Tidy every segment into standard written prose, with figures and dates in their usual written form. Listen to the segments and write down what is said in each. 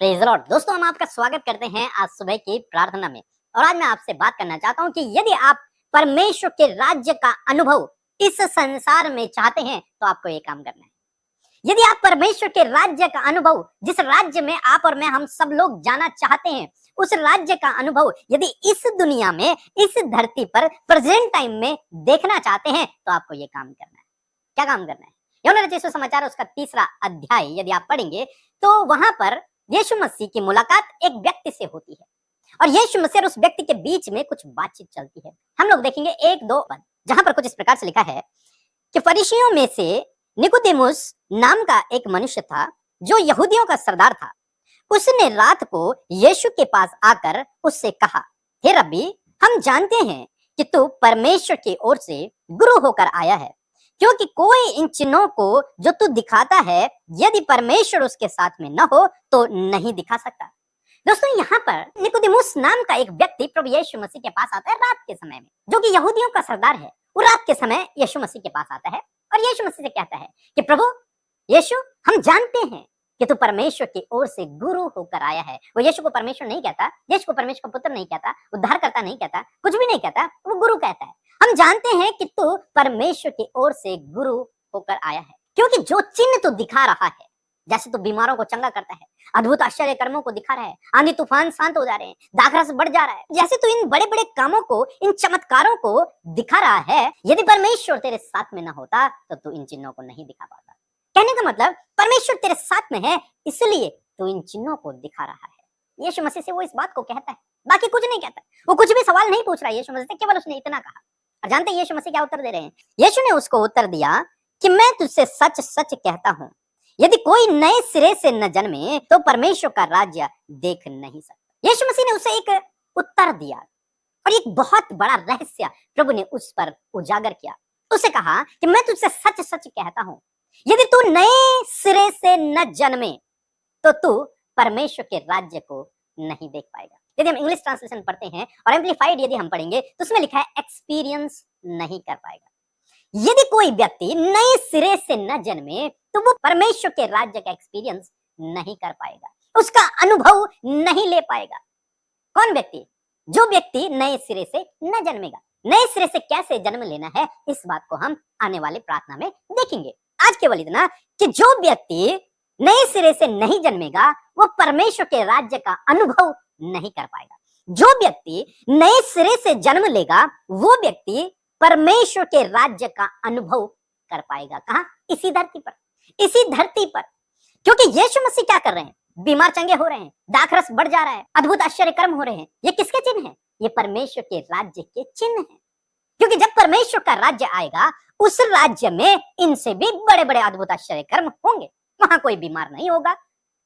Praise the Lord. दोस्तों, हम आपका स्वागत करते हैं आज सुबह की प्रार्थना में। और आज मैं आपसे बात करना चाहता हूं कि यदि आप परमेश्वर के राज्य का अनुभव इस संसार में चाहते हैं तो आपको ये काम करना है। यदि आप परमेश्वर के राज्य का अनुभव, जिस राज्य में आप और मैं हम सब लोग जाना चाहते हैं, उस राज्य का अनुभव यदि इस दुनिया में, इस धरती पर प्रेजेंट टाइम में देखना चाहते हैं तो आपको ये काम करना है। क्या काम करना है? यूहन्ना रचित सुसमाचार उसका 3रा अध्याय यदि आप पढ़ेंगे तो वहां पर यीशु मसीह की मुलाकात एक व्यक्ति से होती है और यीशु मसीह और उस व्यक्ति के बीच में कुछ बातचीत चलती है। हम लोग देखेंगे 1-2 पद, जहां पर कुछ इस प्रकार से लिखा है कि फरीसियों में से निकोदेमुस नाम का एक मनुष्य था जो यहूदियों का सरदार था। उसने रात को यीशु के पास आकर उससे कहा, हे रब्बी, हम जानते हैं कि तू परमेश्वर की ओर से गुरु होकर आया है, क्योंकि कोई इन चिन्हों को जो तू दिखाता है, यदि परमेश्वर उसके साथ में न हो तो नहीं दिखा सकता। दोस्तों, यहाँ पर निकोदेमुस नाम का एक व्यक्ति प्रभु यीशु मसीह के पास आता है रात के समय में, जो कि यहूदियों का सरदार है। वो रात के समय यीशु मसीह के पास आता है और यीशु मसीह से कहता है कि प्रभु यीशु, हम जानते हैं कि तू परमेश्वर की ओर से गुरु होकर आया है। वो यीशु को परमेश्वर नहीं कहता, यीशु को परमेश्वर का पुत्र नहीं कहता, उद्धारकर्ता नहीं कहता, कुछ भी नहीं कहता, वो गुरु कहता है। हम जानते हैं कि तू परमेश्वर की ओर से गुरु होकर आया है, क्योंकि जो चिन्ह तू दिखा रहा है, जैसे तू बीमारों को चंगा करता है, अद्भुत आश्चर्य कर्मों को दिखा रहा है, आंधी तूफान शांत हो जा रहे हैं, दाखरस बढ़ जा रहा है, जैसे तू इन बड़े बड़े कामों को, इन चमत्कारों को दिखा रहा है, यदि परमेश्वर तेरे साथ में न होता तो तू इन चिन्हों को नहीं दिखा पाता। कहने का मतलब, परमेश्वर तेरे साथ में है, इसलिए तू इन चिन्हों को दिखा रहा है। यीशु मसीह से वो इस बात को कहता है, बाकी कुछ नहीं कहता। वो कुछ भी सवाल नहीं पूछ रहा है यीशु मसीह से, केवल उसने इतना कहा। और जानते हैं यीशु मसीह क्या उत्तर दे रहे हैं? यीशु ने उसको उत्तर दिया कि मैं तुझसे सच सच कहता हूँ, यदि कोई नए सिरे से न जन्मे तो परमेश्वर का राज्य देख नहीं सकता। यीशु मसीह ने उसे एक उत्तर दिया और एक बहुत बड़ा रहस्य प्रभु ने उस पर उजागर किया। उसे कहा कि मैं तुझसे सच सच कहता हूँ, यदि तू नए सिरे से न जन्मे तो तू परमेश्वर के राज्य को नहीं देख पाएगा। यदि हम इंग्लिश ट्रांसलेशन पढ़ते हैं और एम्प्लीफाइड यदि हम पढ़ेंगे तो उसमें लिखा है एक्सपीरियंस नहीं कर पाएगा। यदि कोई व्यक्ति नए सिरे से न जन्मे तो वो परमेश्वर के राज्य का एक्सपीरियंस नहीं कर पाएगा, उसका अनुभव नहीं ले पाएगा। कौन व्यक्ति? जो व्यक्ति नए सिरे से न जन्मेगा। नए सिरे से कैसे जन्म लेना है, इस बात को हम आने वाले प्रार्थना में देखेंगे। आज केवल इतना कि जो व्यक्ति नए सिरे से नहीं जन्मेगा वो परमेश्वर के राज्य का अनुभव नहीं कर पाएगा। जो व्यक्ति नए सिरे से जन्म लेगा वो व्यक्ति परमेश्वर के राज्य का अनुभव कर पाएगा। कहां? इसी धरती पर, इसी धरती पर। क्योंकि यीशु मसीह क्या कर रहे हैं? बीमार चंगे हो रहे हैं, दाखरस बढ़ जा रहा है, अद्भुत आश्चर्य कर्म हो रहे हैं। ये किसके चिन्ह हैं? ये परमेश्वर के राज्य के चिन्ह हैं। क्योंकि जब परमेश्वर का राज्य आएगा, उस राज्य में इनसे भी बड़े बड़े अद्भुत आश्चर्य कर्म होंगे। वहां कोई बीमार नहीं होगा,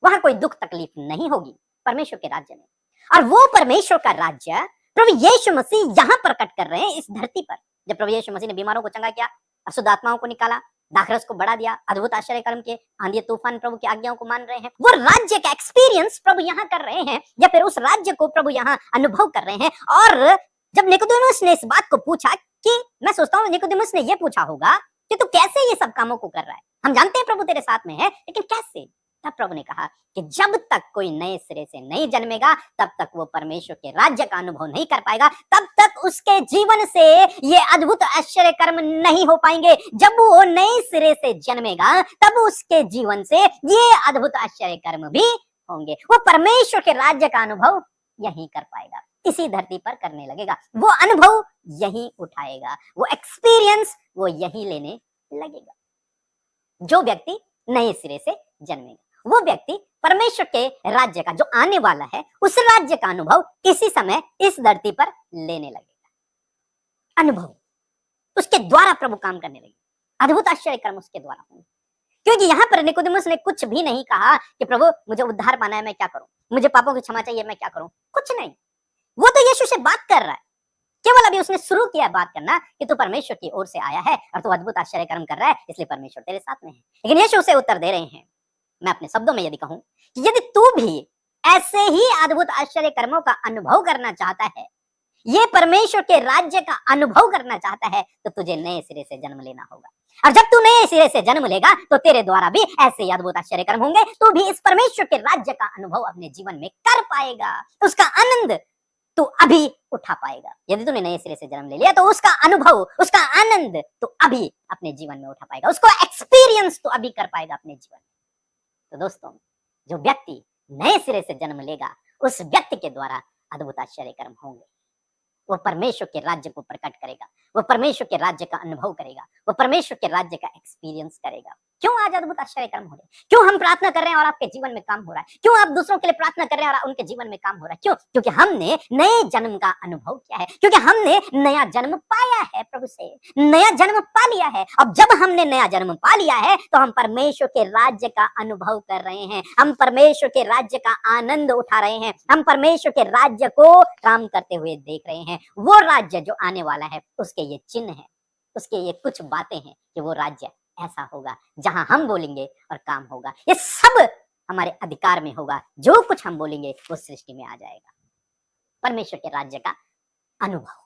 वहां कोई दुख तकलीफ नहीं होगी परमेश्वर के राज्य में। और वो परमेश्वर का राज्य प्रभु यीशु मसीह यहाँ प्रकट कर रहे हैं इस धरती पर। जब प्रभु यीशु मसीह ने बीमारों को चंगा किया, अशुद्ध आत्माओं को निकाला, दाखरस को बढ़ा दिया, अद्भुत आश्चर्य कर्म के, आंधी तूफान प्रभु की आज्ञाओं को मान रहे हैं, वो राज्य का एक्सपीरियंस प्रभु यहाँ कर रहे हैं, या फिर उस राज्य को प्रभु यहाँ अनुभव कर रहे हैं। और जब निकोदेमुस ने इस बात को पूछा, कि मैं सोचता हूँ निकोदेमुस ने ये पूछा होगा कि तू कैसे ये सब कामों को कर रहा है? हम जानते हैं प्रभु तेरे साथ में है, लेकिन कैसे? तब प्रभु ने कहा कि जब तक कोई नए सिरे से नहीं जन्मेगा तब तक वो परमेश्वर के राज्य का अनुभव नहीं कर पाएगा, तब तक उसके जीवन से ये अद्भुत आश्चर्य कर्म नहीं हो पाएंगे। जब वो नए सिरे से जन्मेगा तब उसके जीवन से ये अद्भुत आश्चर्य कर्म भी होंगे। वो परमेश्वर के राज्य का अनुभव यही कर पाएगा, इसी धरती पर करने लगेगा, वो अनुभव यही उठाएगा, वो एक्सपीरियंस वो यही लेने लगेगा। जो व्यक्ति नए सिरे से जन्मेगा वो व्यक्ति परमेश्वर के राज्य का जो आने वाला है उस राज्य का अनुभव किसी समय इस धरती पर लेने लगेगा। अनुभव उसके द्वारा प्रभु काम करने लगेगा, अद्भुत आश्चर्य कर्म उसके द्वारा होंगे। क्योंकि यहाँ पर निकोदेमुस ने कुछ भी नहीं कहा कि प्रभु मुझे उद्धार पाना है, मैं क्या करूं, मुझे पापों की क्षमा चाहिए, मैं क्या करूं, कुछ नहीं। वो तो यीशु से बात कर रहा है, केवल अभी उसने शुरू किया बात करना कि तू परमेश्वर की ओर से आया है और तू अद्भुत आश्चर्य कर्म कर रहा है, इसलिए परमेश्वर तेरे साथ में है। लेकिन यीशु उसे उत्तर दे रहे हैं, मैं अपने शब्दों में यदि कहूं कि यदि तू भी ऐसे ही अद्भुत आश्चर्य कर्मों का अनुभव करना चाहता है, ये परमेश्वर के राज्य का अनुभव करना चाहता है तो तुझे नए सिरे से जन्म लेना होगा। और जब तू नए सिरे से जन्म लेगा तो तेरे द्वारा भी ऐसे ही अद्भुत आश्चर्य कर्म होंगे। तू भी इस परमेश्वर के राज्य का अनुभव अपने जीवन में कर पाएगा, उसका आनंद तू अभी उठा पाएगा। यदि तूने नए सिरे से जन्म ले लिया तो उसका अनुभव, उसका आनंद तू अभी अपने जीवन में उठा पाएगा, उसको एक्सपीरियंस तू अभी कर पाएगा अपने जीवन में। तो दोस्तों, जो व्यक्ति नए सिरे से जन्म लेगा उस व्यक्ति के द्वारा अद्भुत आश्चर्य कर्म होंगे। वो परमेश्वर के राज्य को प्रकट करेगा, वो परमेश्वर के राज्य का अनुभव करेगा, वो परमेश्वर के राज्य का एक्सपीरियंस करेगा। क्यों आज अद्भुत आश्चर्य कर्म हो रहे हैं? क्यों हम प्रार्थना कर रहे हैं और आपके जीवन में काम हो रहा है? क्यों आप दूसरों के लिए प्रार्थना कर रहे हैं और उनके जीवन में काम हो रहा है? क्यों? क्योंकि हमने नए जन्म का अनुभव किया है, क्योंकि हमने नया जन्म पाया है, प्रभु से नया जन्म पा लिया है। अब जब हमने नया जन्म पा लिया है तो हम परमेश्वर के राज्य का अनुभव कर रहे हैं, हम परमेश्वर के राज्य का आनंद उठा रहे हैं, हम परमेश्वर के राज्य को काम करते हुए देख रहे हैं। वो राज्य जो आने वाला है उसके ये चिन्ह है, उसके ये कुछ बातें हैं कि वो राज्य ऐसा होगा जहां हम बोलेंगे और काम होगा। ये सब हमारे अधिकार में होगा, जो कुछ हम बोलेंगे वो सृष्टि में आ जाएगा। परमेश्वर के राज्य का अनुभव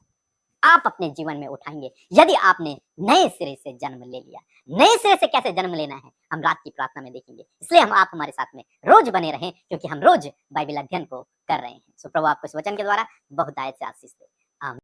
आप अपने जीवन में उठाएंगे यदि आपने नए सिरे से जन्म ले लिया। नए सिरे से कैसे जन्म लेना है हम रात की प्रार्थना में देखेंगे, इसलिए हम आप हमारे साथ में रोज बने रहें, क्योंकि हम रोज बाइबल अध्ययन को कर रहे हैं। सो प्रभु आपको इस वचन के द्वारा बहुत आयत से आशीष दे। आमीन।